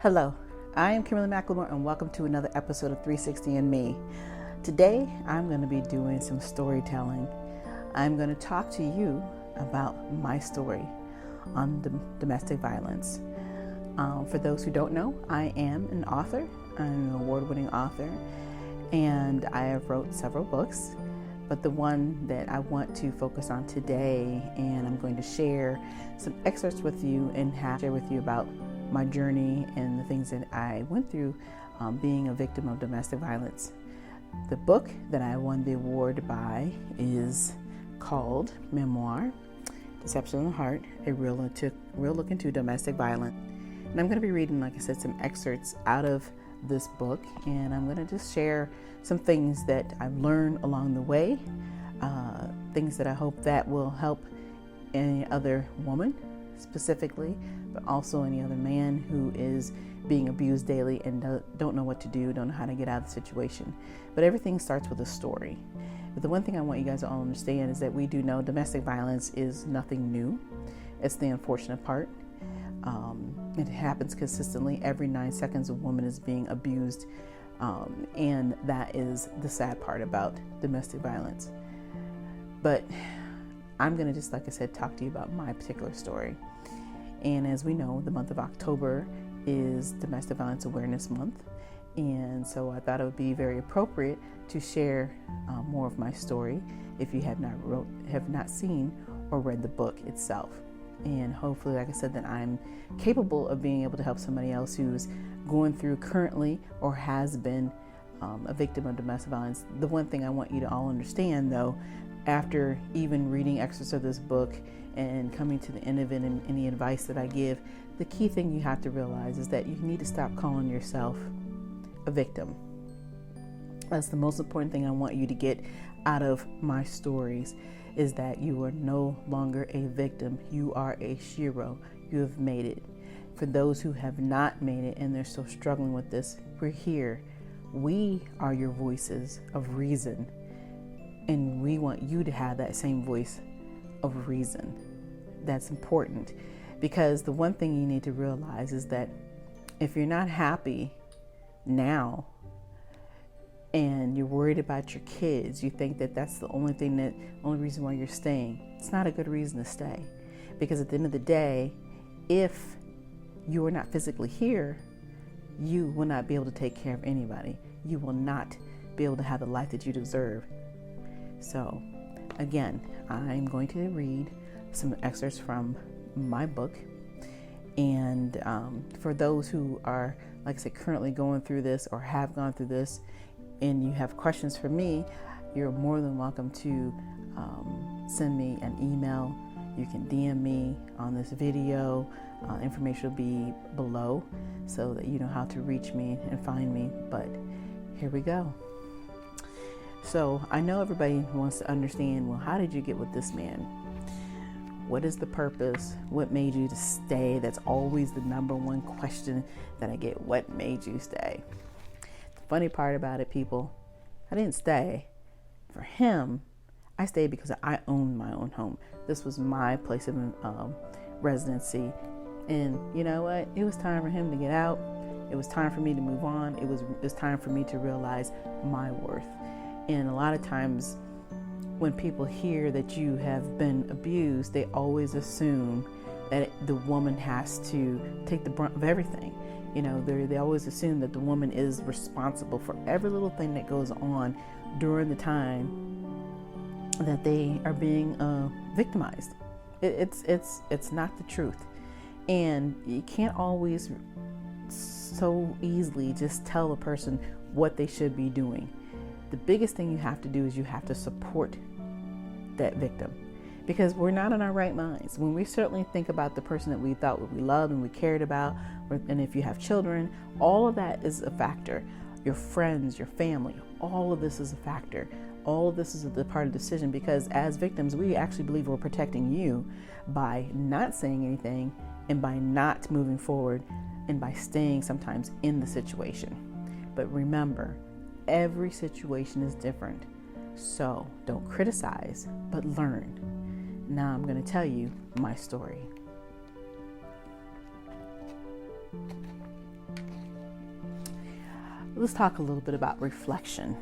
Hello, I am Kimberly McLemore and welcome to another episode of 360 and Me. Today, I'm going to be doing some storytelling. I'm going to talk to you about my story on domestic violence. For those who don't know, I am an author. I'm an award-winning author, and I have wrote several books. But the one that I want to focus on today, and I'm going to share some excerpts with you and share with you about my journey and the things that I went through being a victim of domestic violence. The book that I won the award by is called Memoir, Deception in the Heart, a real look into domestic violence. And I'm going to be reading, like I said, some excerpts out of this book, and I'm going to just share some things that I've learned along the way, things that I hope that will help any other woman specifically, but also any other man who is being abused daily and don't know what to do, don't know how to get out of the situation. But everything starts with a story. But the one thing I want you guys to all understand is that we do know domestic violence is nothing new. It's the unfortunate part. It happens consistently. Every 9 seconds a woman is being abused. And that is the sad part about domestic violence. But I'm going to just, like I said, talk to you about my particular story. And as we know, the month of October is Domestic Violence Awareness Month. And so I thought it would be very appropriate to share more of my story if you have not seen or read the book itself. And hopefully, like I said, that I'm capable of being able to help somebody else who's going through currently or has been a victim of domestic violence. The one thing I want you to all understand, though, after even reading excerpts of this book and coming to the end of it and any advice that I give, the key thing you have to realize is that you need to stop calling yourself a victim. That's the most important thing I want you to get out of my stories, is that you are no longer a victim. You are a hero. You have made it. For those who have not made it and they're still struggling with this, we're here. We are your voices of reason. And we want you to have that same voice of reason. That's important, because the one thing you need to realize is that if you're not happy now and you're worried about your kids, you think that that's the only reason why you're staying. It's not a good reason to stay, because at the end of the day, if you are not physically here, you will not be able to take care of anybody. You will not be able to have the life that you deserve. So, again, I'm going to read some excerpts from my book. And for those who are, like I said, currently going through this or have gone through this, and you have questions for me, you're more than welcome to send me an email. You can DM me on this video. Information will be below so that you know how to reach me and find me. But here we go. So I know everybody wants to understand, well, how did you get with this man? What is the purpose? What made you to stay? That's always the number one question that I get. What made you stay? The funny part about it, people, I didn't stay for him. I stayed because I owned my own home. This was my place of residency. And you know what? It was time for him to get out. It was time for me to move on. It was time for me to realize my worth. And a lot of times when people hear that you have been abused, they always assume that the woman has to take the brunt of everything. You know, they always assume that the woman is responsible for every little thing that goes on during the time that they are being victimized. It's not the truth. And you can't always so easily just tell a person what they should be doing. The biggest thing you have to do is you have to support that victim, because we're not in our right minds. When we certainly think about the person that we thought we loved and we cared about, and if you have children, all of that is a factor. Your friends, your family, all of this is a factor. All of this is a part of the decision, because as victims, we actually believe we're protecting you by not saying anything and by not moving forward and by staying sometimes in the situation. But remember, every situation is different. So don't criticize, but learn. Now I'm going to tell you my story. let's talk a little bit about reflection.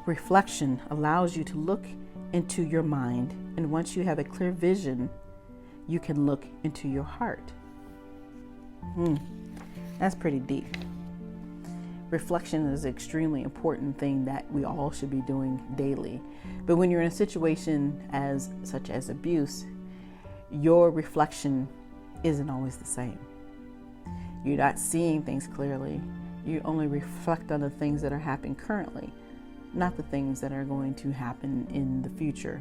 Reflection allows you to look into your mind, and once you have a clear vision, you can look into your heart. That's pretty deep. Reflection is an extremely important thing that we all should be doing daily. But when you're in a situation such as abuse, your reflection isn't always the same. You're not seeing things clearly. You only reflect on the things that are happening currently, not the things that are going to happen in the future.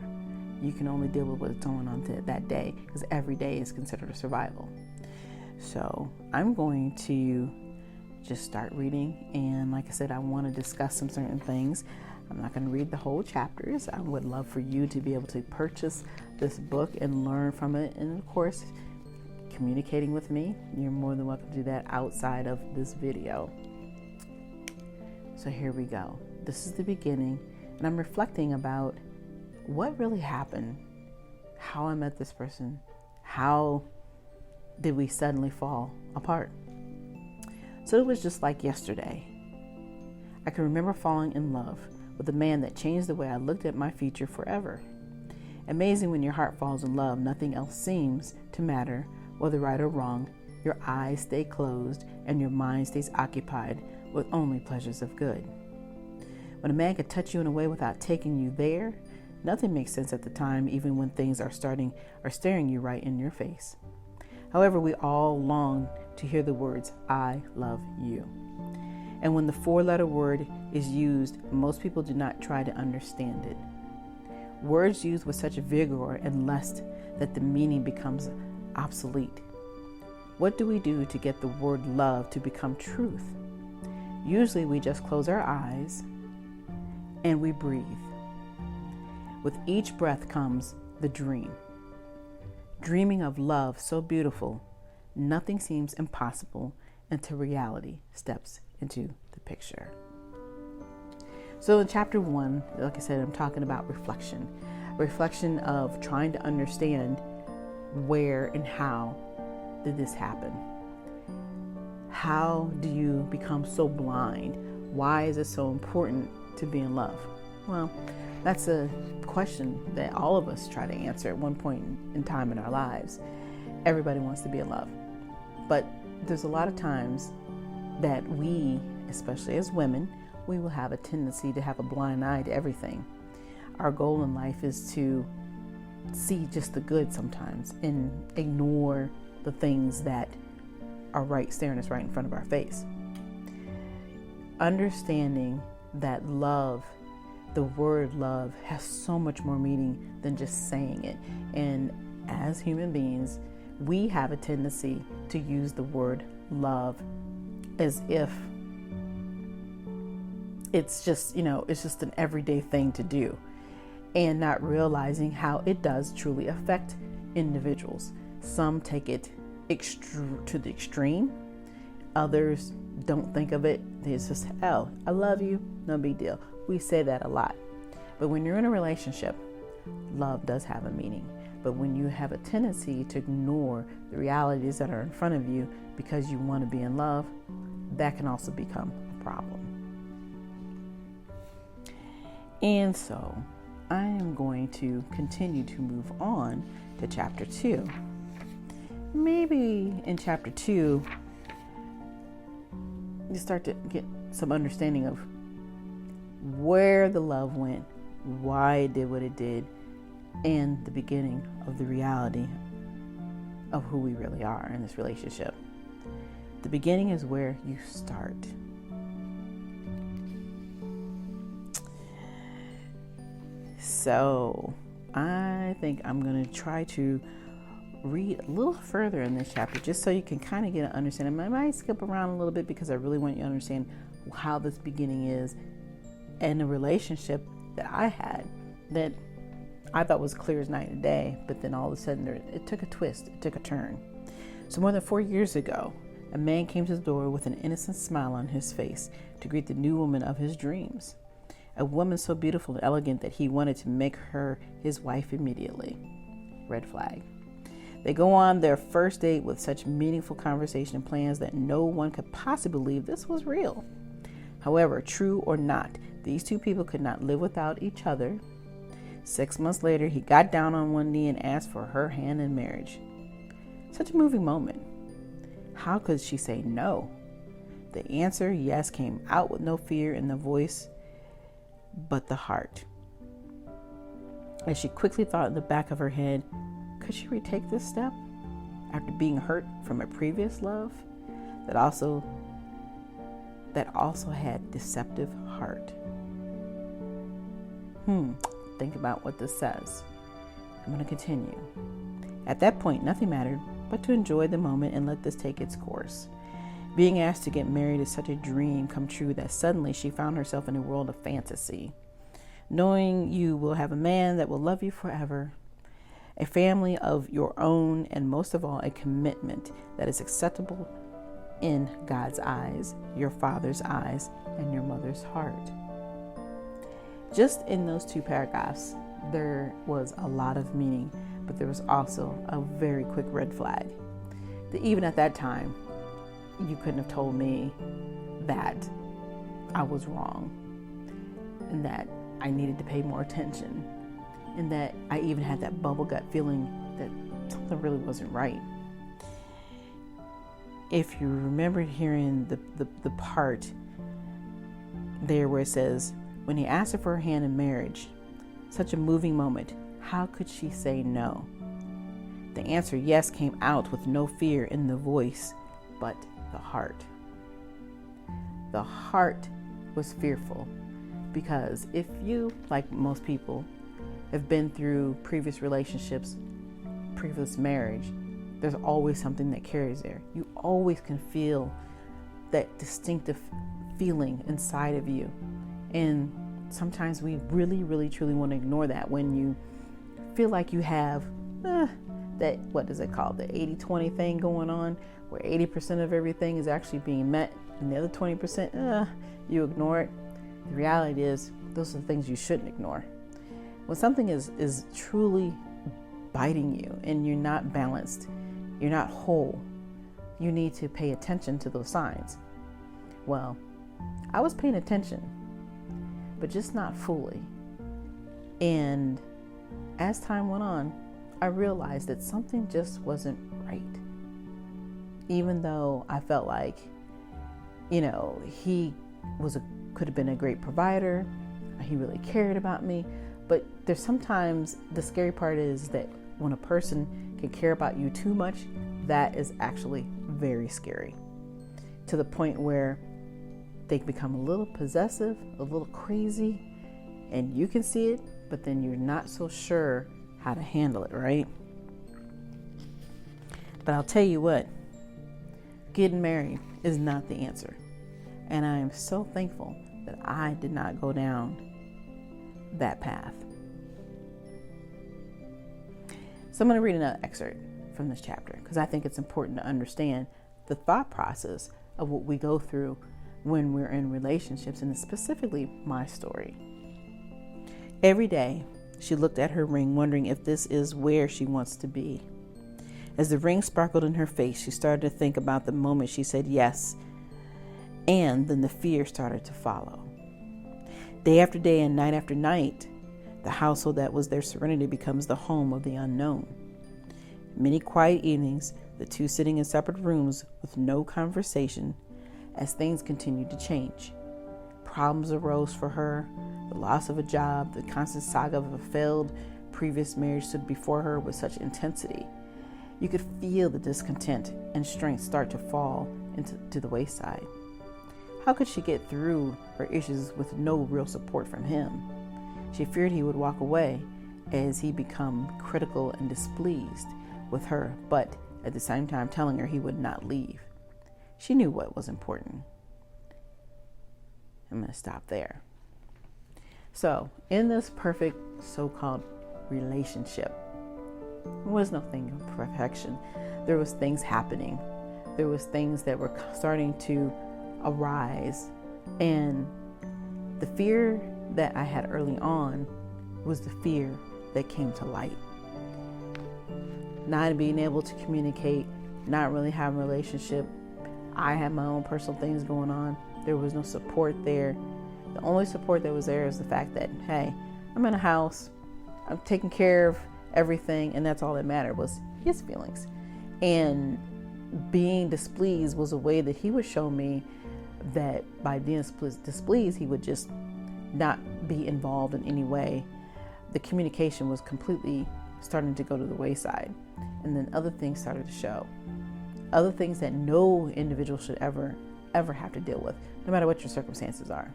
You can only deal with what's going on that day, because every day is considered a survival. So I'm going to just start reading, and like I said, I want to discuss some certain things. I'm not going to read the whole chapters. I would love for you to be able to purchase this book and learn from it, and of course, communicating with me. You're more than welcome to do that outside of this video. So here we go. This is the beginning, and I'm reflecting about what really happened, how I met this person, how did we suddenly fall apart. So it was just like yesterday. I can remember falling in love with a man that changed the way I looked at my future forever. Amazing when your heart falls in love, nothing else seems to matter, whether right or wrong. Your eyes stay closed and your mind stays occupied with only pleasures of good. When a man can touch you in a way without taking you there, nothing makes sense at the time, even when things are staring you right in your face. However, we all long to hear the words, "I love you." And when the four-letter word is used, most people do not try to understand it. Words used with such vigor and lust that the meaning becomes obsolete. What do we do to get the word love to become truth? Usually we just close our eyes and we breathe. With each breath comes the dream. Dreaming of love so beautiful, nothing seems impossible until reality steps into the picture. So in chapter 1, like I said, I'm talking about reflection. Reflection of trying to understand where and how did this happen? How do you become so blind? Why is it so important to be in love? Well, that's a question that all of us try to answer at one point in time in our lives. Everybody wants to be in love. But there's a lot of times that we, especially as women, we will have a tendency to have a blind eye to everything. Our goal in life is to see just the good sometimes and ignore the things that are staring us right in front of our face. Understanding that love, the word love, has so much more meaning than just saying it. And as human beings, we have a tendency to use the word love as if it's just, it's just an everyday thing to do, and not realizing how it does truly affect individuals. Some take it to the extreme. Others don't think of it. It's just, oh, I love you, no big deal. We say that a lot. But when you're in a relationship, love does have a meaning. But when you have a tendency to ignore the realities that are in front of you because you want to be in love, that can also become a problem. And so I am going to continue to move on to chapter 2. Maybe in chapter 2, you start to get some understanding of where the love went, why it did what it did, and the beginning of the reality of who we really are in this relationship. The beginning is where you start. So I think I'm going to try to read a little further in this chapter just so you can kind of get an understanding. I might skip around a little bit because I really want you to understand how this beginning is and the relationship that I had that I thought was clear as night and day, but then all of a sudden it took a twist, it took a turn. So more than 4 years ago, a man came to the door with an innocent smile on his face to greet the new woman of his dreams. A woman so beautiful and elegant that he wanted to make her his wife immediately. Red flag. They go on their first date with such meaningful conversation and plans that no one could possibly believe this was real. However, true or not, these two people could not live without each other. 6 months later, he got down on one knee and asked for her hand in marriage. Such a moving moment. How could she say no? The answer, yes, came out with no fear in the voice, but the heart. As she quickly thought in the back of her head, could she retake this step after being hurt from a previous love that also had deceptive heart? Think about what this says. I'm going to continue. At that point, nothing mattered but to enjoy the moment and let this take its course. Being asked to get married is such a dream come true that suddenly she found herself in a world of fantasy. Knowing you will have a man that will love you forever, a family of your own, and most of all, a commitment that is acceptable in God's eyes, your father's eyes, and your mother's heart. Just in those 2 paragraphs, there was a lot of meaning, but there was also a very quick red flag. That even at that time, you couldn't have told me that I was wrong and that I needed to pay more attention and that I even had that bubble gut feeling that something really wasn't right. If you remember hearing the part there where it says, when he asked her for her hand in marriage, such a moving moment, how could she say no? The answer, yes, came out with no fear in the voice, but the heart. The heart was fearful because if you, like most people, have been through previous relationships, previous marriage, there's always something that carries there. You always can feel that distinctive feeling inside of you. And sometimes we really, really, truly want to ignore that when you feel like you have that, what is it called? The 80-20 thing going on, where 80% of everything is actually being met and the other 20%, you ignore it. The reality is, those are the things you shouldn't ignore. When something is truly biting you and you're not balanced, you're not whole, you need to pay attention to those signs. Well, I was paying attention, but just not fully. And as time went on, I realized that something just wasn't right. Even though I felt like, he could have been a great provider, he really cared about me. But there's sometimes the scary part is that when a person can care about you too much, that is actually very scary. To the point where they become a little possessive, a little crazy, and you can see it, but then you're not so sure how to handle it, right? But I'll tell you what, getting married is not the answer. And I am so thankful that I did not go down that path. So I'm going to read another excerpt from this chapter because I think it's important to understand the thought process of what we go through when we're in relationships, and specifically my story. Every day, she looked at her ring, wondering if this is where she wants to be. As the ring sparkled in her face, she started to think about the moment she said yes, and then the fear started to follow. Day after day and night after night, the household that was their serenity becomes the home of the unknown. Many quiet evenings, the two sitting in separate rooms with no conversation, as things continued to change. Problems arose for her. The loss of a job, the constant saga of a failed previous marriage stood before her with such intensity. You could feel the discontent and strength start to fall into the wayside. How could she get through her issues with no real support from him? She feared he would walk away as he became critical and displeased with her, but at the same time telling her he would not leave. She knew what was important. I'm going to stop there. So, in this perfect so-called relationship, there was no thing of perfection. There was things happening. There was things that were starting to arise. And the fear that I had early on was the fear that came to light. not being able to communicate, not really having a relationship. I had my own personal things going on. There was no support there. The only support that was there is the fact that, hey, I'm in a house, I'm taking care of everything, and that's all that mattered was his feelings. And being displeased was a way that he would show me that by being displeased, he would just not be involved in any way. The communication was completely starting to go to the wayside. And then other things started to show. Other things that no individual should ever have to deal with, no matter what your circumstances are.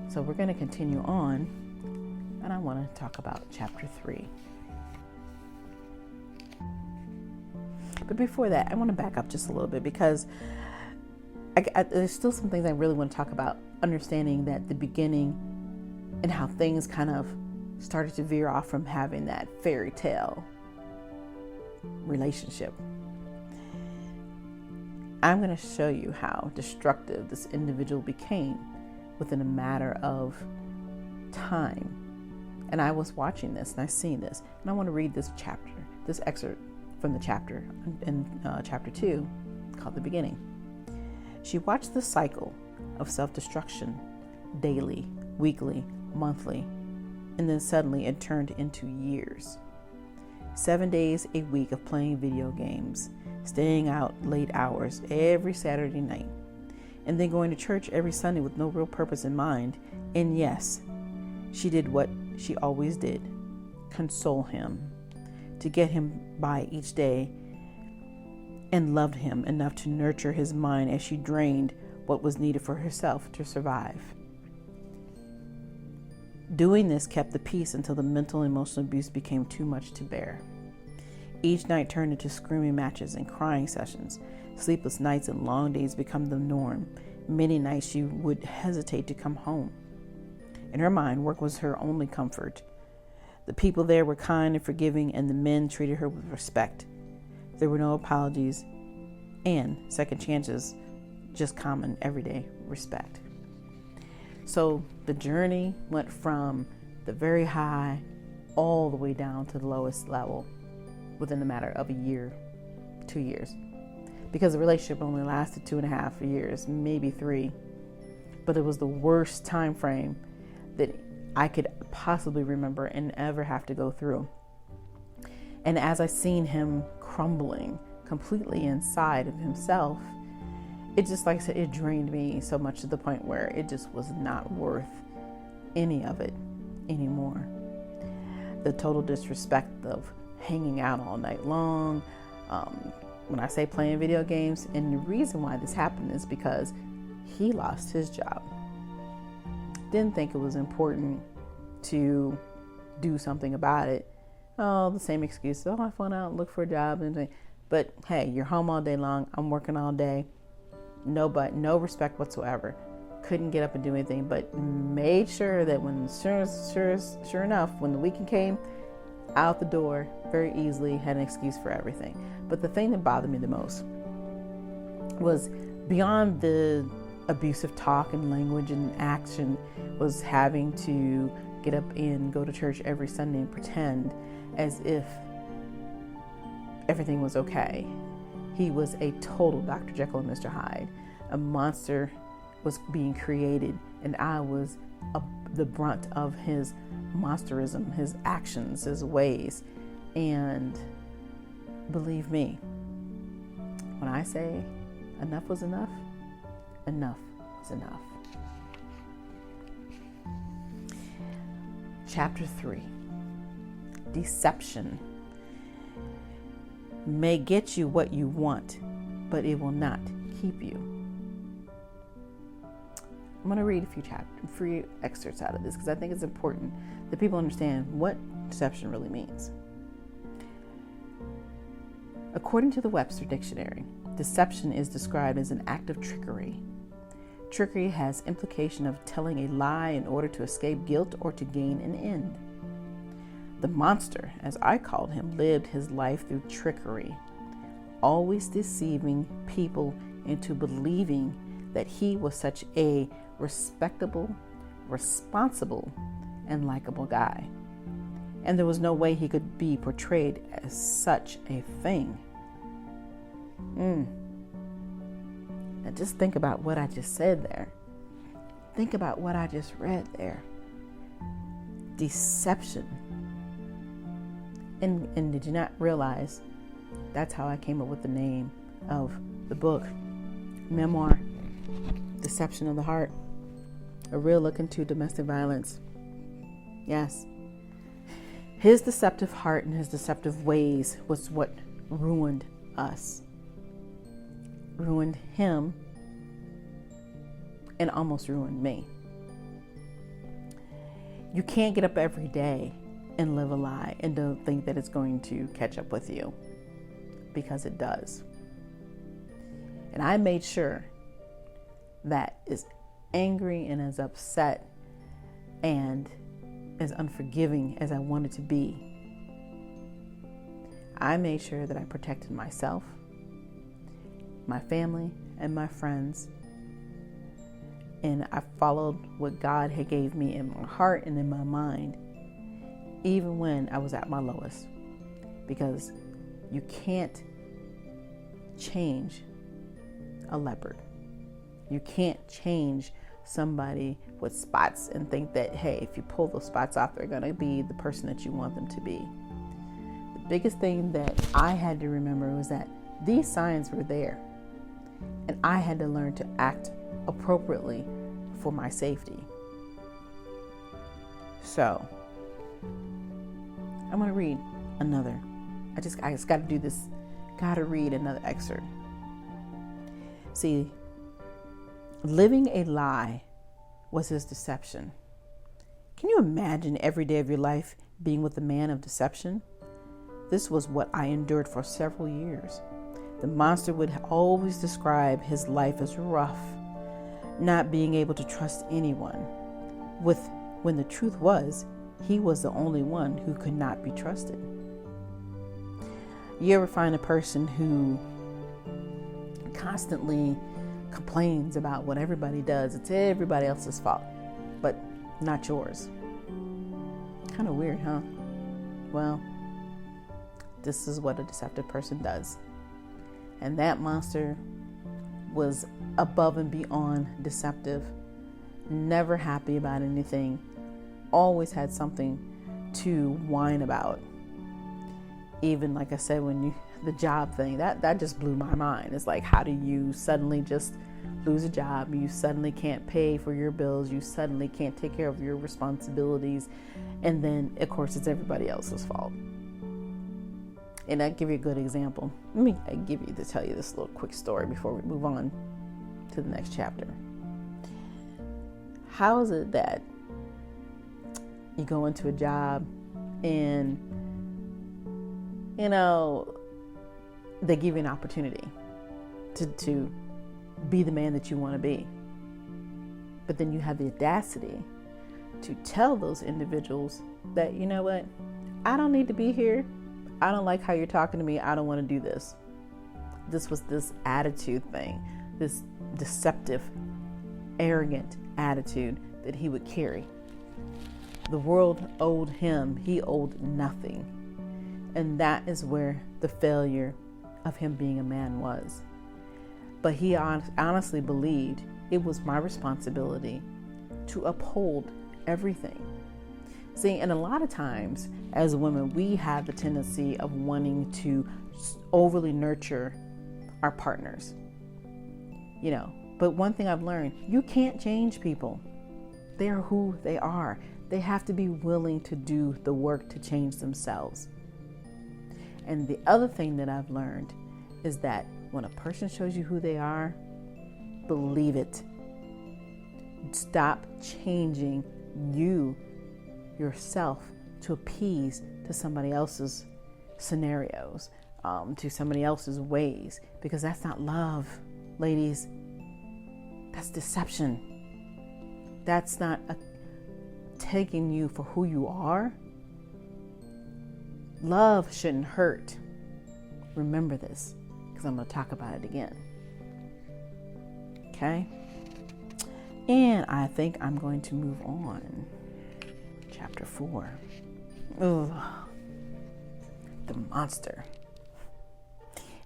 So we're going to continue on, and I want to talk about chapter 3. But before that, I want to back up just a little bit because there's still some things I really want to talk about, understanding that the beginning and how things kind of started to veer off from having that fairy tale relationship. I'm going to show you how destructive this individual became within a matter of time. And I was watching this and I seen this, and I want to read this excerpt from the chapter in chapter 2 called The Beginning. She watched the cycle of self-destruction daily, weekly, monthly, and then suddenly it turned into years. 7 days a week of playing video games, staying out late hours every Saturday night, and then going to church every Sunday with no real purpose in mind. And yes, she did what she always did, console him, to get him by each day, and loved him enough to nurture his mind as she drained what was needed for herself to survive. Doing this kept the peace until the mental and emotional abuse became too much to bear. Each night turned into screaming matches and crying sessions. Sleepless nights and long days become the norm. Many nights she would hesitate to come home. In her mind, work was her only comfort. The people there were kind and forgiving, and the men treated her with respect. There were no apologies and second chances, just common everyday respect. So the journey went from the very high all the way down to the lowest level within a matter of a year, 2 years. Because the relationship only lasted 2.5 years, maybe 3. But it was the worst time frame that I could possibly remember and ever have to go through. And as I seen him crumbling completely inside of himself, it just, like I said, it drained me so much to the point where it just was not worth any of it anymore. The total disrespect of hanging out all night long. When I say playing video games, and the reason why this happened is because he lost his job. Didn't think it was important to do something about it. Oh, the same excuse. Oh, I went out and looked for a job. But hey, you're home all day long. I'm working all day. No respect whatsoever. Couldn't get up and do anything, but made sure that when sure enough, when the weekend came, out the door very easily, had an excuse for everything. But the thing that bothered me the most was beyond the abusive talk and language and action, was having to get up and go to church every Sunday and pretend as if everything was okay. He was a total Dr. Jekyll and Mr. Hyde. A monster was being created, and I was the brunt of his monsterism, his actions, his ways. And believe me, when I say enough was enough, enough was enough. Chapter 3. Deception may get you what you want, but it will not keep you. I'm going to read a few excerpts out of this because I think it's important that people understand what deception really means. According to the Webster Dictionary, deception is described as an act of trickery. Trickery has implication of telling a lie in order to escape guilt or to gain an end. The monster, as I called him, lived his life through trickery, always deceiving people into believing that he was such a respectable, responsible, and likable guy. And there was no way he could be portrayed as such a thing. Now just think about what I just said there. Think about what I just read there. Deception. And did you not realize that's how I came up with the name of the book, Memoir, Deception of the Heart, a real look into domestic violence. Yes. His deceptive heart and his deceptive ways was what ruined us. Ruined him and almost ruined me. You can't get up every day and live a lie and don't think that it's going to catch up with you, because it does. And I made sure that as angry and as upset and as unforgiving as I wanted to be, I made sure that I protected myself, my family, and my friends. And I followed what God had gave me in my heart and in my mind, even when I was at my lowest. Because you can't change a leopard. You can't change somebody with spots and think that, hey, if you pull those spots off, they're going to be the person that you want them to be. The biggest thing that I had to remember was that these signs were there, and I had to learn to act appropriately for my safety. So I'm going to read another. I just got to do this. Got to read another excerpt. See, living a lie was his deception. Can you imagine every day of your life being with a man of deception? This was what I endured for several years. The monster would always describe his life as rough, not being able to trust anyone, when the truth was, he was the only one who could not be trusted. You ever find a person who constantly complains about what everybody does? It's everybody else's fault, but not yours. Kind of weird, huh? Well, this is what a deceptive person does. And that monster was above and beyond deceptive, never happy about anything, always had something to whine about. Even, like I said, the job thing, that just blew my mind. It's like, how do you suddenly just lose a job? You suddenly can't pay for your bills. You suddenly can't take care of your responsibilities. And then, of course, it's everybody else's fault. And I'll give you a good example. Let me tell you this little quick story before we move on to the next chapter. How is it that you go into a job and, they give you an opportunity to be the man that you want to be. But then you have the audacity to tell those individuals that, you know what, I don't need to be here. I don't like how you're talking to me. I don't want to do this. This was this attitude thing, this deceptive, arrogant attitude that he would carry. The world owed him. He owed nothing. And that is where the failure of him being a man was. But he honestly believed it was my responsibility to uphold everything. See, and a lot of times as women, we have the tendency of wanting to overly nurture our partners. But one thing I've learned, you can't change people. They are who they are. They have to be willing to do the work to change themselves. And the other thing that I've learned is that when a person shows you who they are, believe it. Stop changing yourself to appease to somebody else's scenarios, to somebody else's ways, because that's not love, ladies. That's deception. That's not taking you for who you are. Love shouldn't hurt. Remember this, because I'm going to talk about it again. Okay? And I think I'm going to move on. Chapter 4. Ugh. The monster.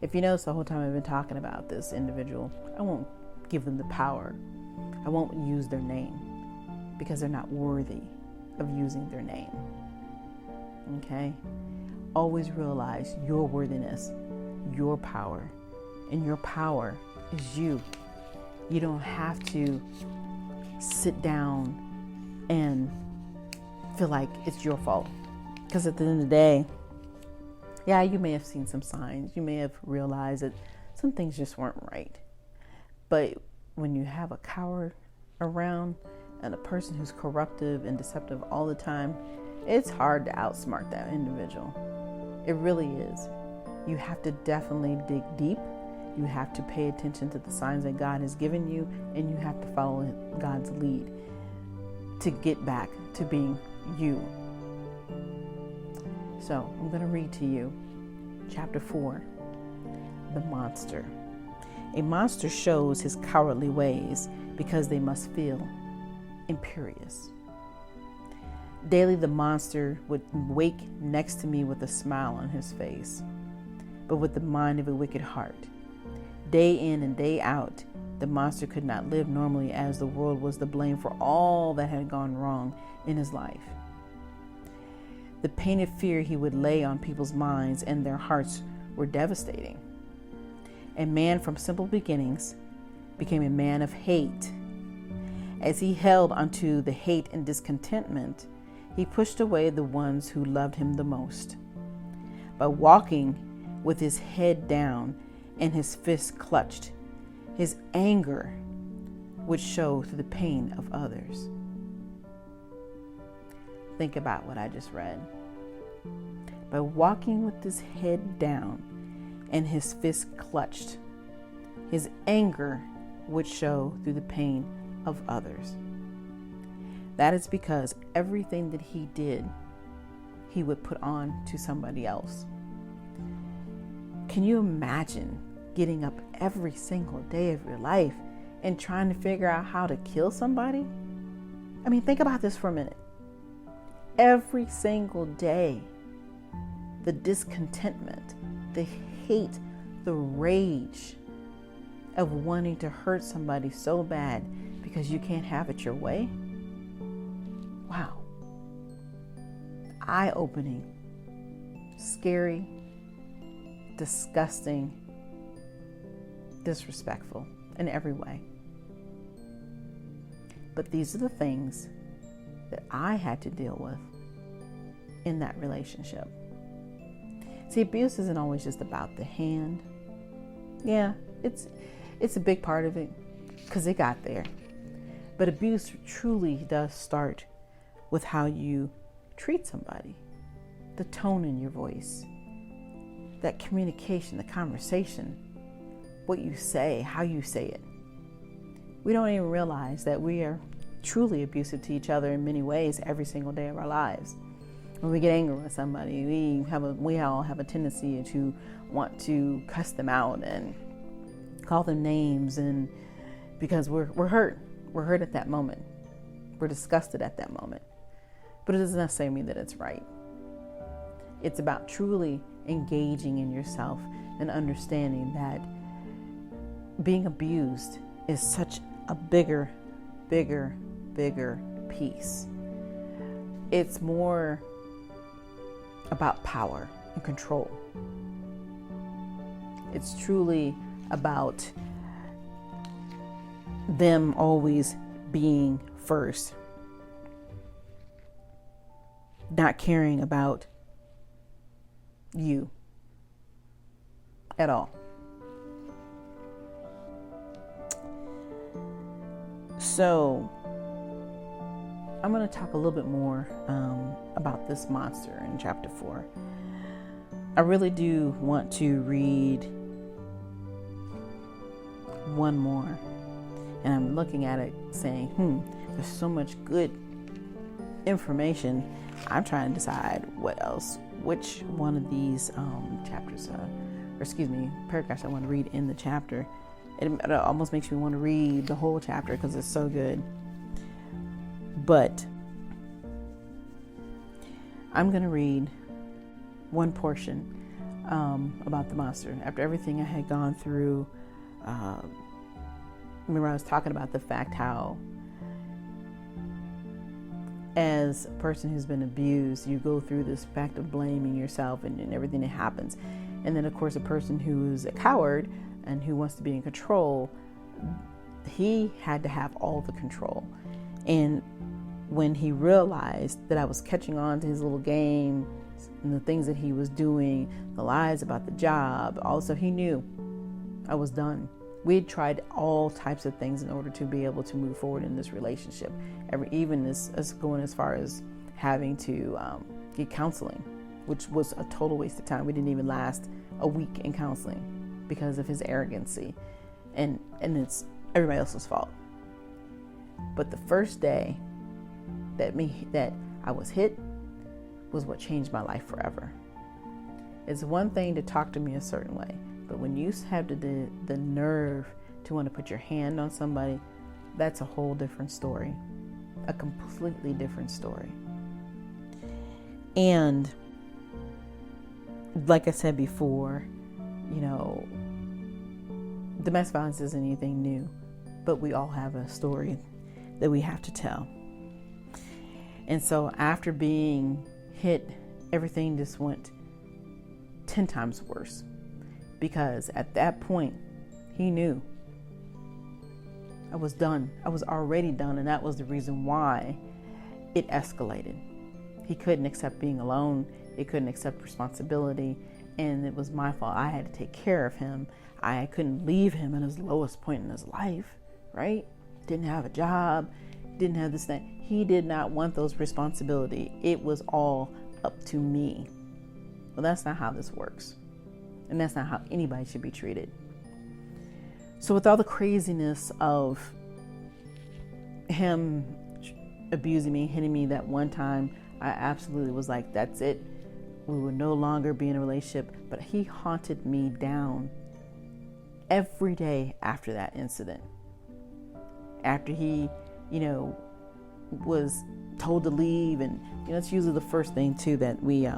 If you notice, the whole time I've been talking about this individual, I won't give them the power. I won't use their name because they're not worthy of using their name. Okay? Always realize your worthiness, your power, and your power is you. You don't have to sit down and feel like it's your fault. Because at the end of the day, yeah, you may have seen some signs. You may have realized that some things just weren't right. But when you have a coward around and a person who's corruptive and deceptive all the time, it's hard to outsmart that individual. It really is. You have to definitely dig deep. You have to pay attention to the signs that God has given you, and you have to follow God's lead to get back to being you. So I'm going to read to you chapter 4, The Monster. A monster shows his cowardly ways because they must feel imperious. Daily the monster would wake next to me with a smile on his face, but with the mind of a wicked heart. Day in and day out, the monster could not live normally, as the world was to blame for all that had gone wrong in his life. The painted fear he would lay on people's minds and their hearts were devastating. A man from simple beginnings became a man of hate. As he held onto the hate and discontentment, he pushed away the ones who loved him the most. By walking with his head down and his fists clutched, his anger would show through the pain of others. Think about what I just read. By walking with his head down and his fists clutched, his anger would show through the pain of others. That is because everything that he did, he would put on to somebody else. Can you imagine getting up every single day of your life and trying to figure out how to kill somebody? I mean, think about this for a minute. Every single day, the discontentment, the hate, the rage of wanting to hurt somebody so bad because you can't have it your way. Wow. Eye-opening, scary, disgusting, disrespectful in every way. But these are the things that I had to deal with in that relationship. See, abuse isn't always just about the hand. Yeah, it's a big part of it because it got there. But abuse truly does start with how you treat somebody, the tone in your voice, that communication, the conversation, what you say, how you say it. We don't even realize that we are truly abusive to each other in many ways every single day of our lives. When we get angry with somebody, we all have a tendency to want to cuss them out and call them names, and because we're hurt. We're hurt at that moment. We're disgusted at that moment. But it doesn't necessarily mean that it's right. It's about truly engaging in yourself and understanding that being abused is such a bigger piece. It's more about power and control. It's truly about them always being first, not caring about you at all. So I'm going to talk a little bit more about this monster in chapter 4. I really do want to read one more, and I'm looking at it saying, there's so much good information. I'm trying to decide which one of these paragraphs I want to read in the chapter. It almost makes me want to read the whole chapter because it's so good. But I'm going to read one portion about the monster. After everything I had gone through, remember I was talking about the fact how as a person who's been abused, you go through this fact of blaming yourself and everything that happens. And then, of course, a person who is a coward and who wants to be in control, he had to have all the control. And when he realized that I was catching on to his little game and the things that he was doing, the lies about the job, also he knew I was done. We had tried all types of things in order to be able to move forward in this relationship. Even as going as far as having to get counseling, which was a total waste of time. We didn't even last a week in counseling because of his arrogancy, and it's everybody else's fault. But the first day that I was hit was what changed my life forever. It's one thing to talk to me a certain way, but when you have the nerve to want to put your hand on somebody, that's a whole different story, a completely different story. And like I said before, domestic violence isn't anything new, but we all have a story that we have to tell. And so after being hit, everything just went 10 times worse, because at that point he knew I was done. I was already done, and that was the reason why it escalated. He couldn't accept being alone. He couldn't accept responsibility, and it was my fault. I had to take care of him. I couldn't leave him at his lowest point in his life, right? Didn't have a job, didn't have this thing. He did not want those responsibility. It was all up to me. Well, that's not how this works. And that's not how anybody should be treated. So with all the craziness of him abusing me, hitting me that one time, I absolutely was like, that's it. We would no longer be in a relationship. But he haunted me down every day after that incident. After he, was told to leave, and it's usually the first thing too that we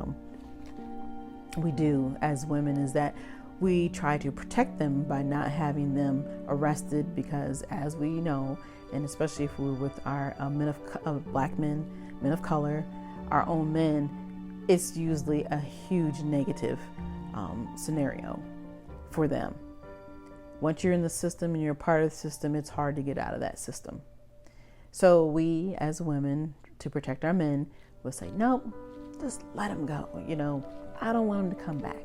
do as women, is that we try to protect them by not having them arrested, because as we know, and especially if we're with our black men of color, our own men, it's usually a huge negative scenario for them. Once you're in the system and you're a part of the system, it's hard to get out of that system. So we as women, to protect our men, will say, nope, just let him go. I don't want him to come back.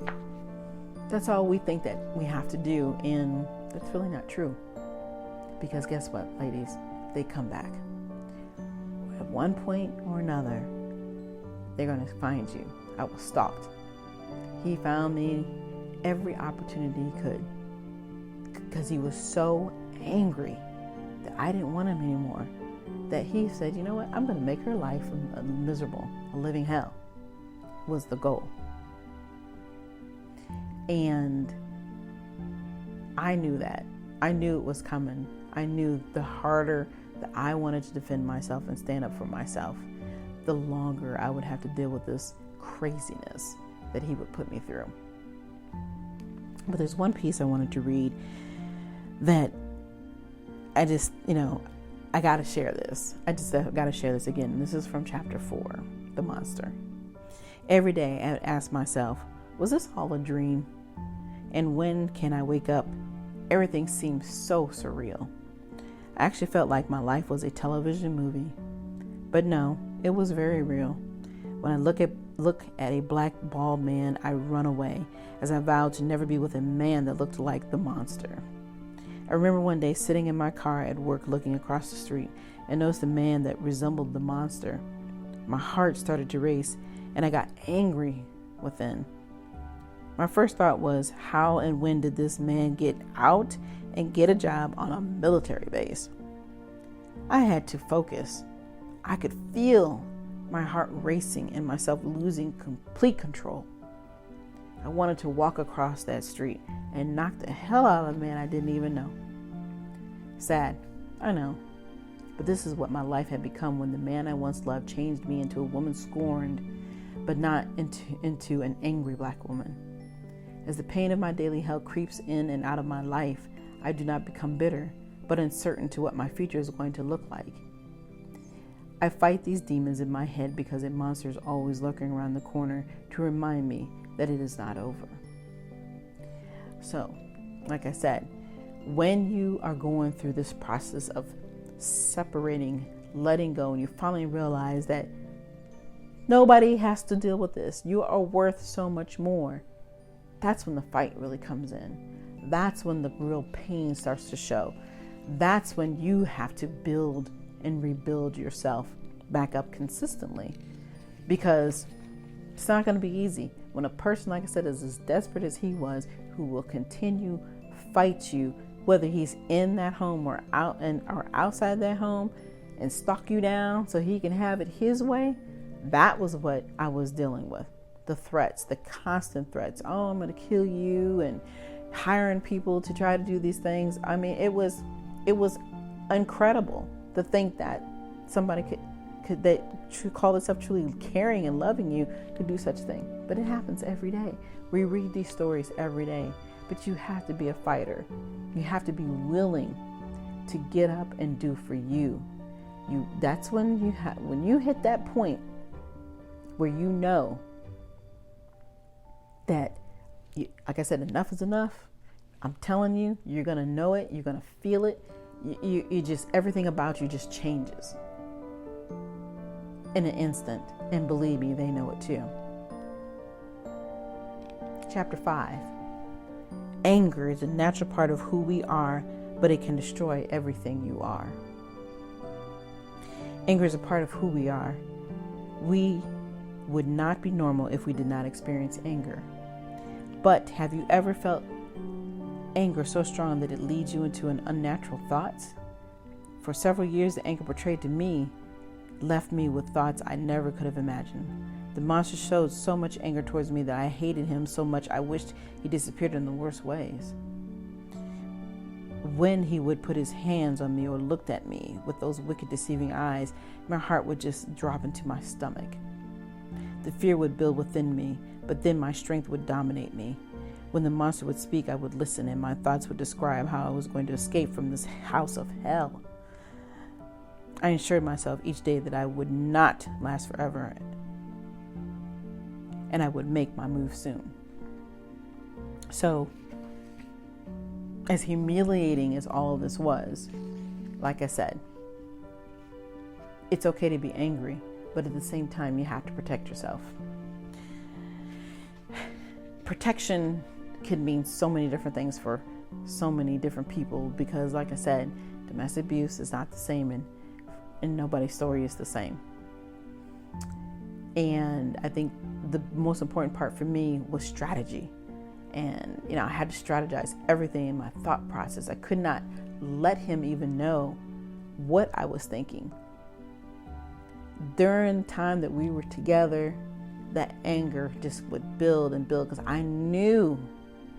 That's all we think that we have to do, and that's really not true. Because guess what, ladies? They come back. At one point or another, they're going to find you. I was stalked. He found me every opportunity he could, because he was so angry that I didn't want him anymore, that he said, you know what, I'm going to make her life miserable, a living hell, was the goal. And I knew that. I knew it was coming. I knew the harder that I wanted to defend myself and stand up for myself, the longer I would have to deal with this craziness that he would put me through. But there's one piece I wanted to read that I just, I got to share this. I just got to share this again. This is from chapter 4, The Monster. Every day I would ask myself, was this all a dream? And when can I wake up? Everything seemed so surreal. I actually felt like my life was a television movie. But no, it was very real. When I look at a black bald man, I run away, as I vowed to never be with a man that looked like the monster. I remember one day sitting in my car at work looking across the street and noticed a man that resembled the monster. My heart started to race and I got angry within. My first thought was, how and when did this man get out and get a job on a military base? I had to focus. I could feel my heart racing and myself losing complete control. I wanted to walk across that street and knock the hell out of a man I didn't even know. Sad, I know, but this is what my life had become when the man I once loved changed me into a woman scorned but not into an angry Black woman. As the pain of my daily hell creeps in and out of my life, I do not become bitter, but uncertain to what my future is going to look like. I fight these demons in my head because a monster is always lurking around the corner to remind me that it is not over. So, like I said, when you are going through this process of separating, letting go, and you finally realize that nobody has to deal with this, you are worth so much more, that's when the fight really comes in. That's when the real pain starts to show. That's when you have to build and rebuild yourself back up consistently, because it's not going to be easy when a person, like I said, is as desperate as he was, who will continue fight you, whether he's in that home or outside that home, and stalk you down so he can have it his way. That was what I was dealing with. The threats, the constant threats. Oh, I'm going to kill you, and hiring people to try to do these things. I mean, it was incredible to think that somebody could call themselves truly caring and loving you could do such a thing. But it happens every day. We read these stories every day. But you have to be a fighter. You have to be willing to get up and do for you. That's when you hit that point where you know that, like I said, enough is enough. I'm telling you, you're going to know it. You're going to feel it. You just, everything about you just changes in an instant. And believe me, they know it too. Chapter 5. Anger is a natural part of who we are, but it can destroy everything you are. Anger is a part of who we are. We would not be normal if we did not experience anger. But have you ever felt anger so strong that it leads you into an unnatural thoughts? For several years, the anger portrayed to me left me with thoughts I never could have imagined. The monster showed so much anger towards me that I hated him so much I wished he disappeared in the worst ways. When he would put his hands on me or looked at me with those wicked, deceiving eyes, my heart would just drop into my stomach. The fear would build within me, but then my strength would dominate me. When the monster would speak, I would listen, and my thoughts would describe how I was going to escape from this house of hell. I assured myself each day that I would not last forever, and I would make my move soon. So, as humiliating as all of this was, like I said, it's okay to be angry, but at the same time, you have to protect yourself. Protection can mean so many different things for so many different people, because like I said, domestic abuse is not the same, and nobody's story is the same. And I think the most important part for me was strategy. And, I had to strategize everything in my thought process. I could not let him even know what I was thinking. During the time that we were together, that anger just would build and build, because I knew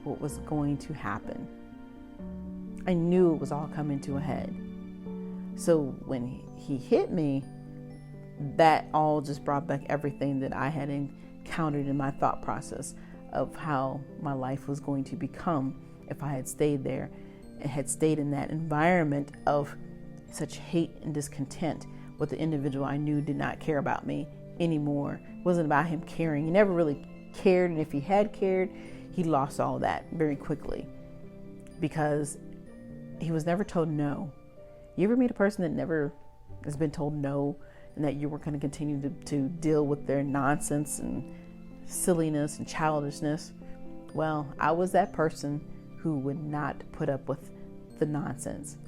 what was going to happen. I knew it was all coming to a head. So when he hit me, that all just brought back everything that I had encountered in my thought process of how my life was going to become if I had stayed there and had stayed in that environment of such hate and discontent with the individual I knew did not care about me anymore. It wasn't about him caring. He never really cared, and if he had cared, he lost all that very quickly because he was never told no. You ever meet a person that never has been told no, and that you were going to continue to deal with their nonsense and silliness and childishness? Well, I was that person who would not put up with the nonsense.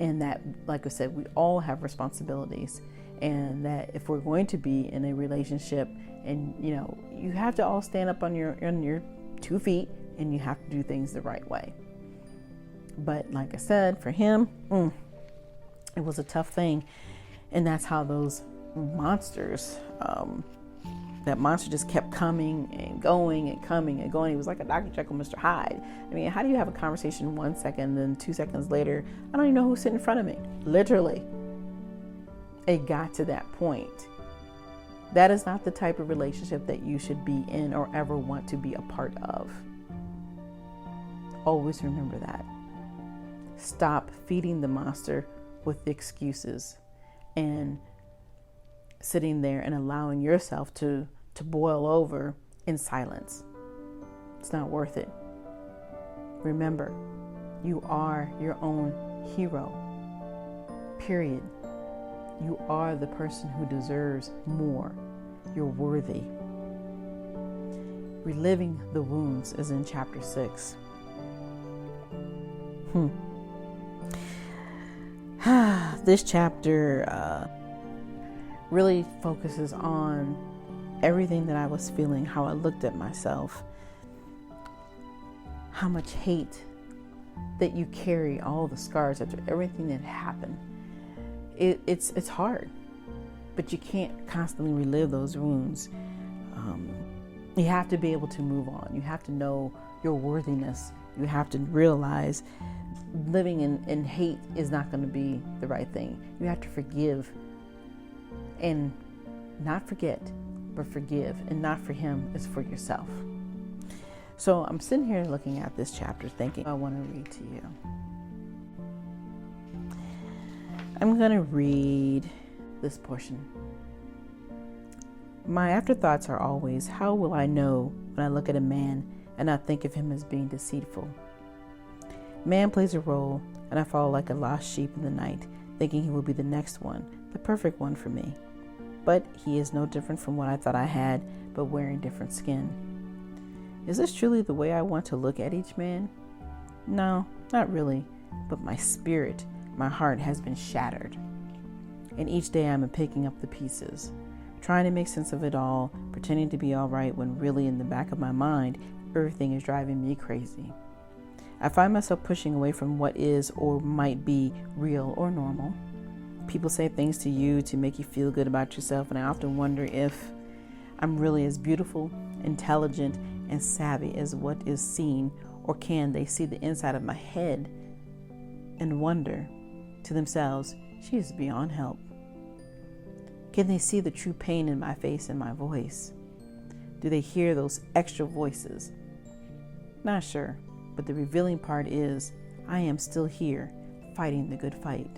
And that, like I said, we all have responsibilities, and that if we're going to be in a relationship, and you have to all stand up on your 2 feet, and you have to do things the right way. But like I said, for him, it was a tough thing. And that's how those monsters, that monster just kept coming and going and coming and going. He was like a Dr. Jekyll, Mr. Hyde. I mean, how do you have a conversation 1 second, then 2 seconds later, I don't even know who's sitting in front of me? Literally. It got to that point That is not the type of relationship that you should be in or ever want to be a part of. Always remember that. Stop feeding the monster with excuses and sitting there and allowing yourself to boil over in silence. It's not worth it. Remember, you are your own hero. Period. You are the person who deserves more. You're worthy. Reliving the wounds is in chapter 6. This chapter really focuses on everything that I was feeling, how I looked at myself, how much hate that you carry, all the scars after everything that happened. It's hard, but you can't constantly relive those wounds. You have to be able to move on. You have to know your worthiness. You have to realize living in hate is not going to be the right thing. You have to forgive and not forget, but forgive. And not for him, it's for yourself. So I'm sitting here looking at this chapter thinking, I want to read to you. I'm going to read this portion. My afterthoughts are always, how will I know when I look at a man and not think of him as being deceitful? Man plays a role, and I follow like a lost sheep in the night, thinking he will be the next one, the perfect one for me. But he is no different from what I thought I had, but wearing different skin. Is this truly the way I want to look at each man? No, not really, but my spirit, my heart has been shattered. And each day I'm picking up the pieces, trying to make sense of it all, pretending to be all right when really in the back of my mind, everything is driving me crazy. I find myself pushing away from what is or might be real or normal. People say things to you to make you feel good about yourself, and I often wonder if I'm really as beautiful, intelligent, and savvy as what is seen, or can they see the inside of my head and wonder to themselves, she is beyond help. Can they see the true pain in my face and my voice? Do they hear those extra voices? Not sure. But the revealing part is, I am still here, fighting the good fight.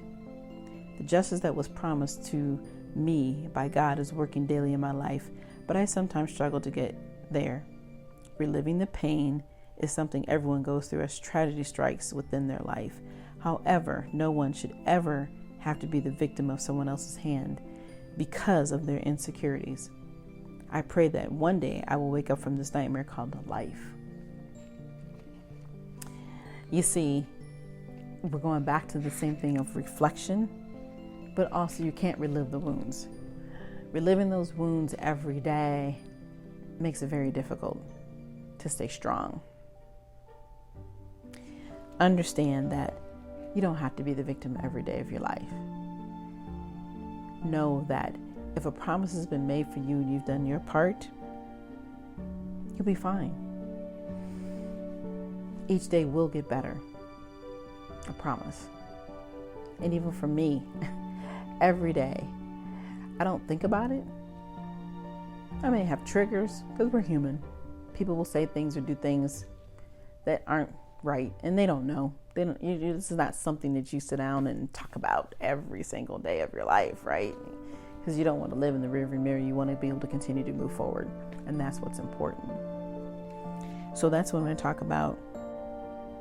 The justice that was promised to me by God is working daily in my life, but I sometimes struggle to get there. Reliving the pain is something everyone goes through as tragedy strikes within their life. However, no one should ever have to be the victim of someone else's hand because of their insecurities. I pray that one day I will wake up from this nightmare called life. You see, we're going back to the same thing of reflection, but also you can't relive the wounds. Reliving those wounds every day makes it very difficult to stay strong. Understand that you don't have to be the victim every day of your life. Know that if a promise has been made for you and you've done your part, you'll be fine. Each day will get better. I promise. And even for me, every day, I don't think about it. I may have triggers because we're human. People will say things or do things that aren't right, and they don't know. This is not something that you sit down and talk about every single day of your life, right? Because you don't want to live in the rearview mirror. You want to be able to continue to move forward, and that's what's important. So that's what I'm going to talk about.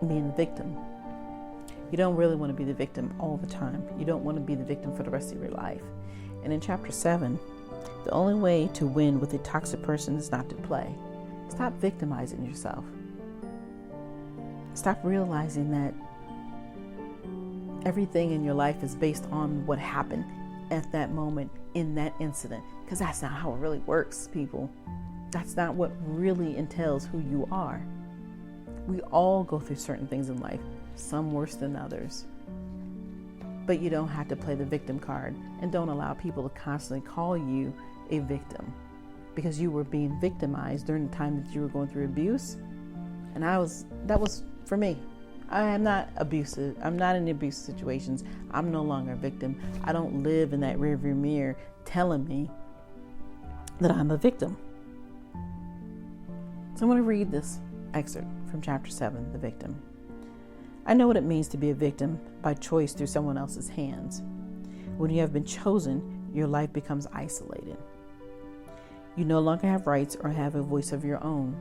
Being the victim. You don't really want to be the victim all the time. You don't want to be the victim for the rest of your life. And in chapter 7, the only way to win with a toxic person is not to play. Stop victimizing yourself. Stop realizing that everything in your life is based on what happened at that moment in that incident. Because that's not how it really works, people. That's not what really entails who you are. We all go through certain things in life, some worse than others. But you don't have to play the victim card, and don't allow people to constantly call you a victim because you were being victimized during the time that you were going through abuse. And that was for me. I am not abusive. I'm not in abusive situations. I'm no longer a victim. I don't live in that rearview mirror telling me that I'm a victim. So I'm going to read this excerpt from chapter 7, The Victim. I know what it means to be a victim by choice through someone else's hands. When you have been chosen, your life becomes isolated. You no longer have rights or have a voice of your own.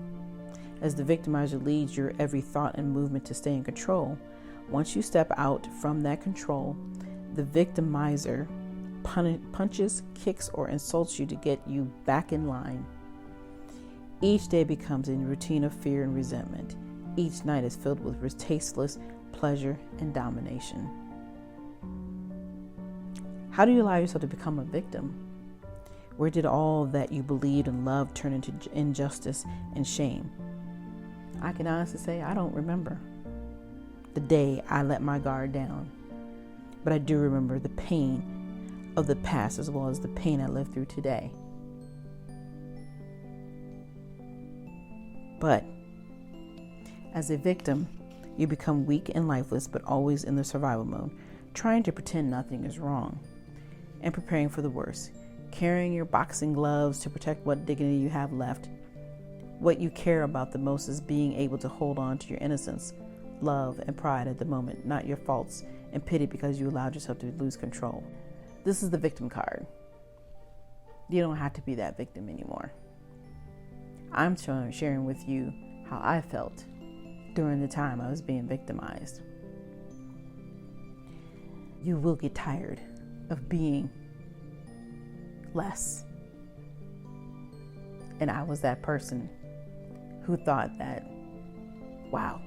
As the victimizer leads your every thought and movement to stay in control, once you step out from that control, the victimizer punches, kicks, or insults you to get you back in line. Each day becomes a routine of fear and resentment. Each night is filled with tasteless pleasure and domination. How do you allow yourself to become a victim? Where did all that you believed and loved turn into injustice and shame? I can honestly say I don't remember the day I let my guard down. But I do remember the pain of the past as well as the pain I lived through today. But as a victim, you become weak and lifeless, but always in the survival mode, trying to pretend nothing is wrong and preparing for the worst, carrying your boxing gloves to protect what dignity you have left. What you care about the most is being able to hold on to your innocence, love, and pride at the moment, not your faults and pity because you allowed yourself to lose control. This is the victim card. You don't have to be that victim anymore. I'm sharing with you how I felt during the time I was being victimized. You will get tired of being less. And I was that person who thought that, wow,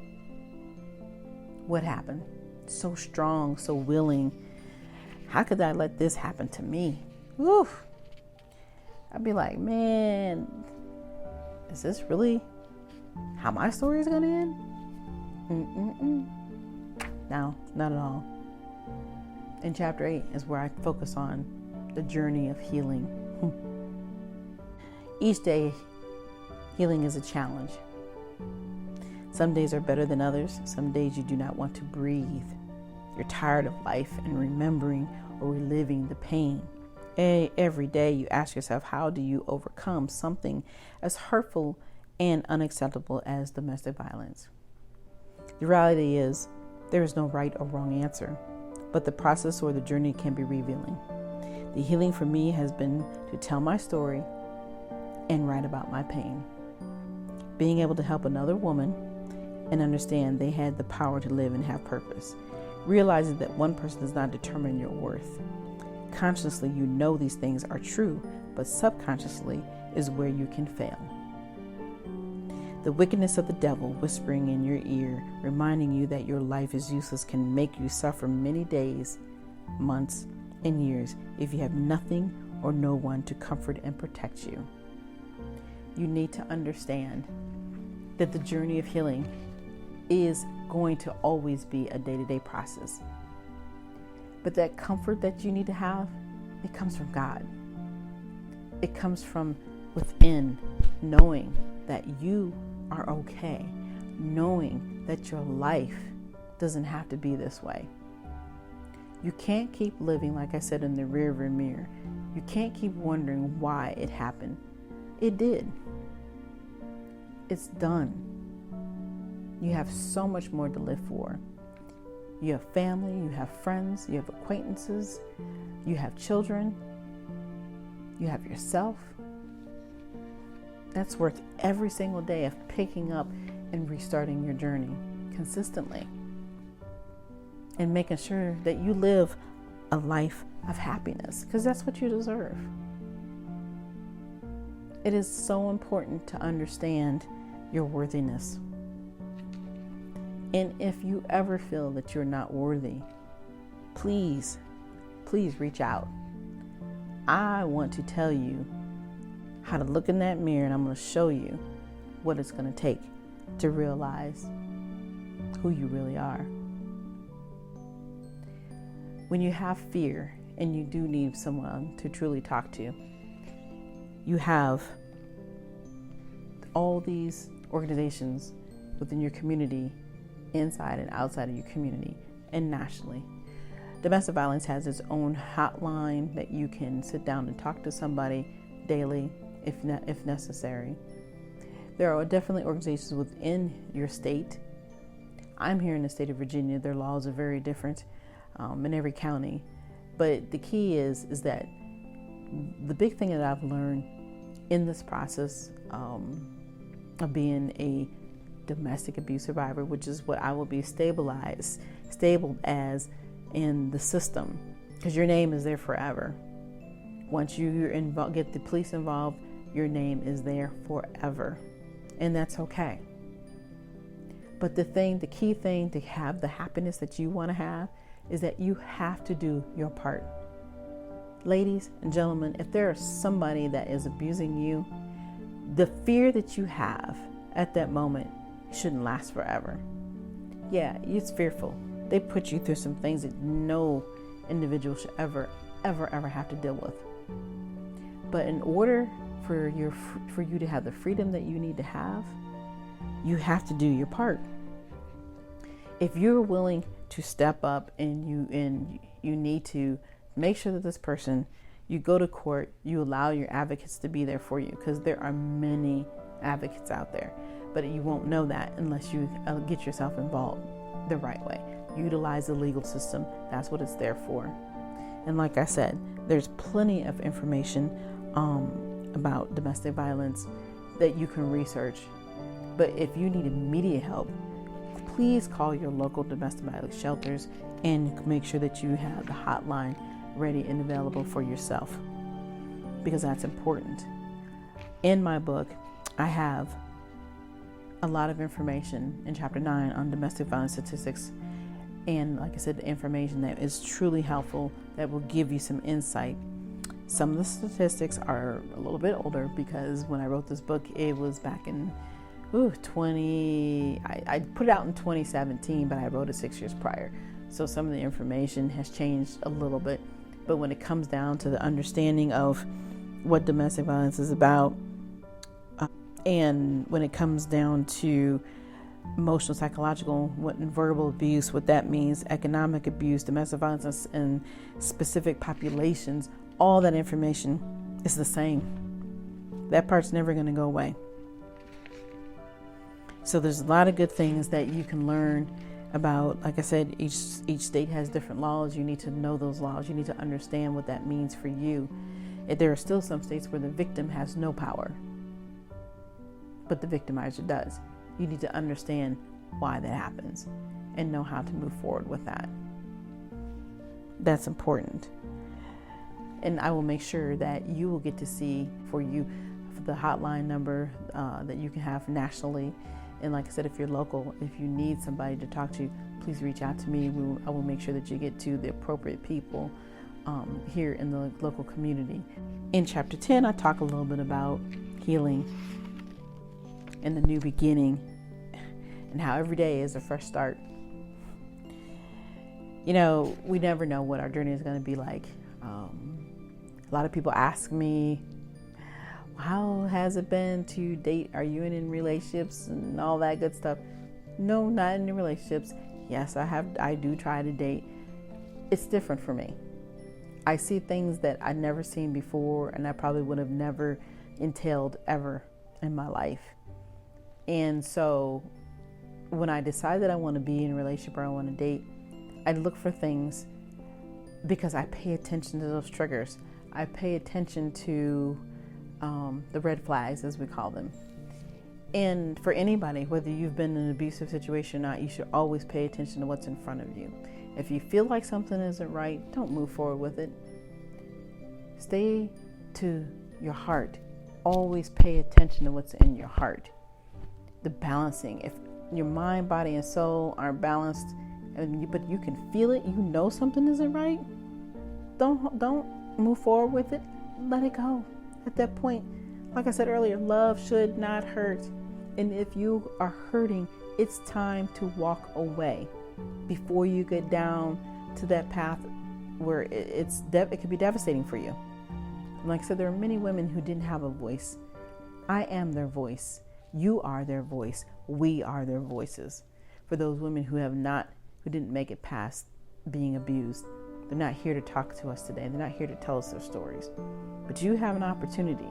what happened? So strong, so willing. How could I let this happen to me? Woof. I'd be like, man, is this really how my story is going to end? No, not at all. In chapter 8 is where I focus on the journey of healing. Each day, healing is a challenge. Some days are better than others. Some days you do not want to breathe. You're tired of life and remembering or reliving the pain. Every day you ask yourself, how do you overcome something as hurtful and unacceptable as domestic violence? The reality is, there is no right or wrong answer, but the process or the journey can be revealing. The healing for me has been to tell my story and write about my pain. Being able to help another woman and understand they had the power to live and have purpose. Realizing that one person does not determine your worth. Consciously, you know these things are true, but subconsciously is where you can fail. The wickedness of the devil whispering in your ear, reminding you that your life is useless, can make you suffer many days, months, and years if you have nothing or no one to comfort and protect you. You need to understand that the journey of healing is going to always be a day-to-day process. But that comfort that you need to have, it comes from God. It comes from within, knowing that you are okay, knowing that your life doesn't have to be this way. You can't keep living, like I said, in the rearview mirror. You can't keep wondering why it happened. It did. It's done. You have so much more to live for. You have family, you have friends, you have acquaintances, you have children, you have yourself. That's worth every single day of picking up and restarting your journey consistently and making sure that you live a life of happiness, because that's what you deserve. It is so important to understand your worthiness. And if you ever feel that you're not worthy, please reach out. I want to tell you how to look in that mirror, and I'm going to show you what it's going to take to realize who you really are. When you have fear and you do need someone to truly talk to, you have all these organizations within your community, inside and outside of your community, and nationally. Domestic violence has its own hotline that you can sit down and talk to somebody daily. if necessary. There are definitely organizations within your state. I'm here in the state of Virginia. Their laws are very different in every county. But the key is that the big thing that I've learned in this process of being a domestic abuse survivor, which is what I will be stabled as in the system, because your name is there forever. Once you get the police involved, your name is there forever, and that's okay. But the key thing to have the happiness that you want to have is that you have to do your part. Ladies and gentlemen, if there is somebody that is abusing you, the fear that you have at that moment shouldn't last forever. Yeah, it's fearful. They put you through some things that no individual should ever have to deal with. But in order for you to have the freedom that you need to have, you have to do your part. If you're willing to step up and you need to make sure that this person, you go to court, you allow your advocates to be there for you, because there are many advocates out there, but you won't know that unless you get yourself involved the right way. Utilize the legal system. That's what it's there for. And like I said, there's plenty of information about domestic violence that you can research. But if you need immediate help, please call your local domestic violence shelters and make sure that you have the hotline ready and available for yourself, because that's important. In my book, I have a lot of information in chapter 9 on domestic violence statistics. And like I said, the information that is truly helpful, that will give you some insight. Some of the statistics are a little bit older, because when I wrote this book, it was back in I put it out in 2017, but I wrote it 6 years prior. So some of the information has changed a little bit. But when it comes down to the understanding of what domestic violence is about, and when it comes down to emotional, psychological, and verbal abuse, what that means, economic abuse, domestic violence in specific populations, all that information is the same. That part's never going to go away. So there's a lot of good things that you can learn about. Like I said, each state has different laws. You need to know those laws. You need to understand what that means for you. There are still some states where the victim has no power, but the victimizer does. You need to understand why that happens and know how to move forward with that. That's important. And I will make sure that you will get to see for the hotline number that you can have nationally. And like I said, if you're local, if you need somebody to talk to, please reach out to me. I will make sure that you get to the appropriate people here in the local community. In chapter 10, I talk a little bit about healing and the new beginning, and how every day is a fresh start. You know, we never know what our journey is going to be like. A lot of people ask me, how has it been to date? Are you in relationships and all that good stuff? No, not in relationships. Yes, I do try to date. It's different for me. I see things that I'd never seen before, and I probably would have never entailed ever in my life. And so when I decide that I want to be in a relationship or I want to date, I look for things because I pay attention to those triggers. I pay attention to the red flags, as we call them. And for anybody, whether you've been in an abusive situation or not, you should always pay attention to what's in front of you. If you feel like something isn't right, don't move forward with it. Stay to your heart. Always pay attention to what's in your heart. The balancing. If your mind, body, and soul aren't balanced, but you can feel it, you know something isn't right, don't move forward with it. Let it go. At that point, like I said earlier, love should not hurt. And if you are hurting, it's time to walk away before you get down to that path where it can be devastating for you. And like I said, there are many women who didn't have a voice. I am their voice. You are their voice. We are their voices. For those women who didn't make it past being abused, they're not here to talk to us today. They're not here to tell us their stories. But you have an opportunity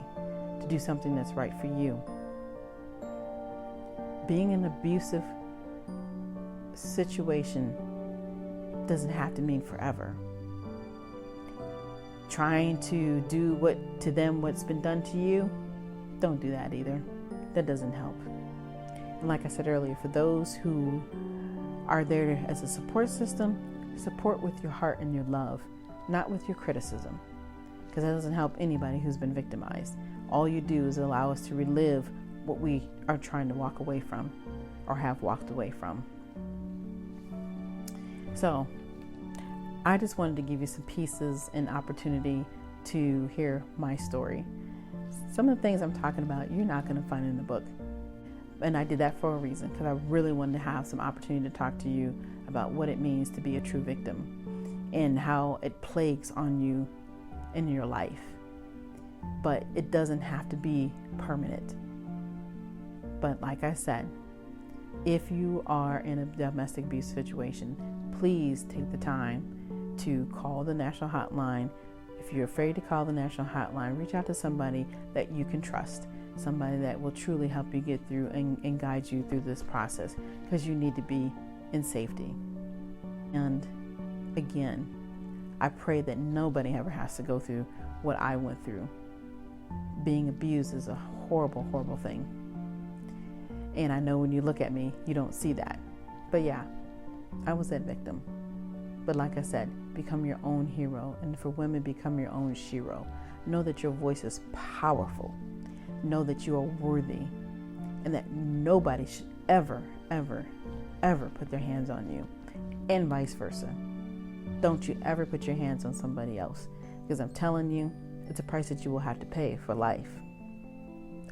to to do something that's right for you. Being in an abusive situation doesn't have to mean forever. Trying to do what's been done to you, don't do that either. That doesn't help. And like I said earlier, for those who are there as a support system, support with your heart and your love, not with your criticism, because that doesn't help anybody who's been victimized. All you do is allow us to relive what we are trying to walk away from or have walked away from. So I just wanted to give you some pieces and opportunity to hear my story. Some of the things I'm talking about, you're not going to find in the book. And I did that for a reason, because I really wanted to have some opportunity to talk to you about what it means to be a true victim and how it plagues on you in your life. But it doesn't have to be permanent. But like I said, if you are in a domestic abuse situation, please take the time to call the National Hotline. If you're afraid to call the National Hotline, reach out to somebody that you can trust, somebody that will truly help you get through and guide you through this process, because you need to be in safety. And again, I pray that nobody ever has to go through what I went through. Being abused is a horrible, horrible thing. And I know when you look at me, you don't see that. But yeah, I was that victim. But like I said, become your own hero. And for women, become your own shero. Know that your voice is powerful. Know that you are worthy. And that nobody should ever, ever, ever put their hands on you. And vice versa. Don't you ever put your hands on somebody else. Because I'm telling you, it's a price that you will have to pay for life.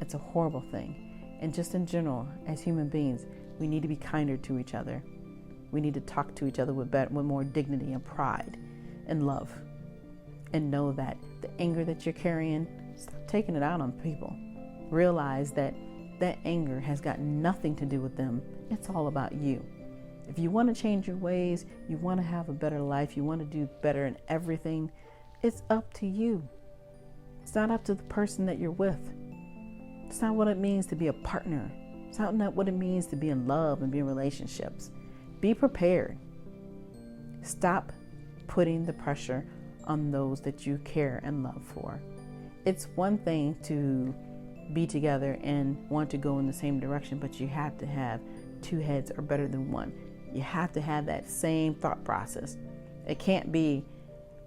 It's a horrible thing. And just in general, as human beings, we need to be kinder to each other. We need to talk to each other with more dignity and pride and love. And know that the anger that you're carrying, stop taking it out on people. Realize that that anger has got nothing to do with them. It's all about you. If you want to change your ways, you want to have a better life, you want to do better in everything, it's up to you. It's not up to the person that you're with. It's not what it means to be a partner. It's not what it means to be in love and be in relationships. Be prepared. Stop putting the pressure on those that you care and love for. It's one thing to be together and want to go in the same direction, but you have to have two heads are better than one. You have to have that same thought process. It can't be,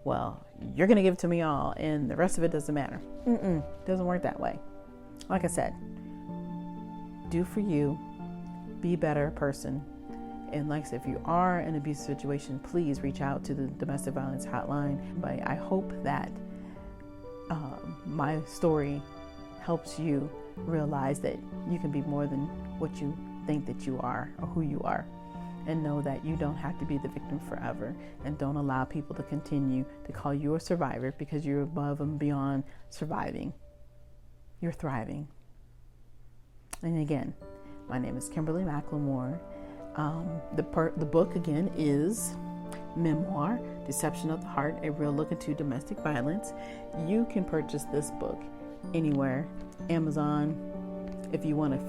well, you're going to give it to me all and the rest of it doesn't matter. Doesn't work that way. Like I said, do for you, be a better person. And like I said, if you are in an abusive situation, please reach out to the Domestic Violence Hotline. But I hope that my story helps you realize that you can be more than what you think that you are or who you are. And know that you don't have to be the victim forever. And don't allow people to continue to call you a survivor, because you're above and beyond surviving. You're thriving. And again, my name is Kimberly McLemore. The book again is Memoir, Deception of the Heart, A Real Look into Domestic Violence. You can purchase this book anywhere. Amazon. If you want a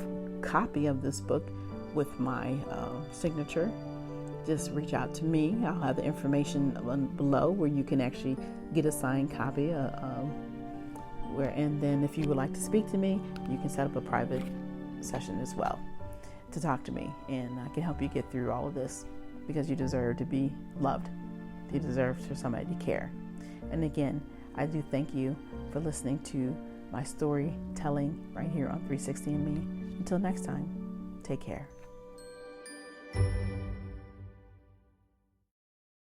copy of this book with my signature, just reach out to me. I'll have the information below where you can actually get a signed copy. And then if you would like to speak to me, you can set up a private session as well to talk to me, and I can help you get through all of this, because you deserve to be loved. You deserve for somebody to care. And again, I do thank you for listening to my storytelling right here on 360 and Me. Until next time, take care.